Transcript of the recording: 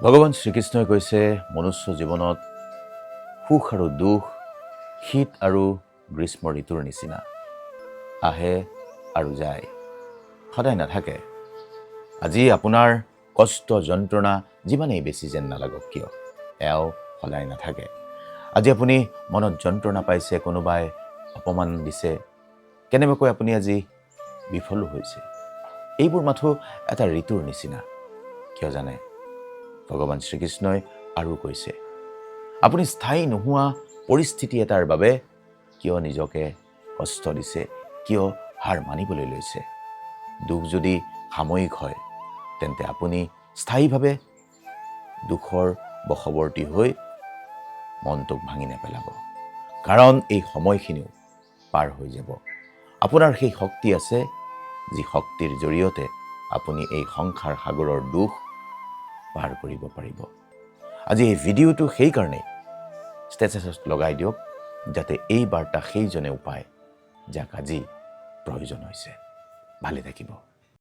ভগৱান শ্ৰীকৃষ্ণই কৈছে মনুষ্য জীৱনত সুখ আৰু দুখ শীত আৰু গ্ৰীষ্ম ঋতুৰ নিচিনা আহে আৰু যায়, সদায় নাথাকে। আজি আপোনাৰ কষ্ট যন্ত্ৰণা যিমানেই বেছি যেন নালাগক কিয়, এয়াও সদায় নাথাকে। আজি আপুনি মনত যন্ত্ৰণা পাইছে, কোনোবাই অপমান দিছে, কেনেবাকৈ আপুনি আজি বিফলো হৈছে, এইবোৰ মাথো এটা ঋতুৰ নিচিনা। কিয় জানে, ভগৱান শ্ৰীকৃষ্ণই আৰু কৈছে, আপুনি স্থায়ী নোহোৱা পৰিস্থিতি এটাৰ বাবে কিয় নিজকে কষ্ট দিছে, কিয় হাৰ মানিবলৈ লৈছে। দুখ যদি সাময়িক হয়, তেন্তে আপুনি স্থায়ীভাৱে দুখৰ বশৱৰ্তী হৈ মনটোক ভাঙি নেপেলাব, কাৰণ এই সময়খিনিও পাৰ হৈ যাব। আপোনাৰ সেই শক্তি আছে, যি শক্তিৰ জৰিয়তে আপুনি এই সংসাৰ সাগৰৰ দুখ পাৰ কৰিব পাৰিব। আজি এই ভিডিঅ'টো সেইকাৰণেই ষ্টেটাছত লগাই দিয়ক, যাতে এই বাৰ্তা সেইজনেও পায় যাক আজি প্ৰয়োজন হৈছে। ভালে থাকিব।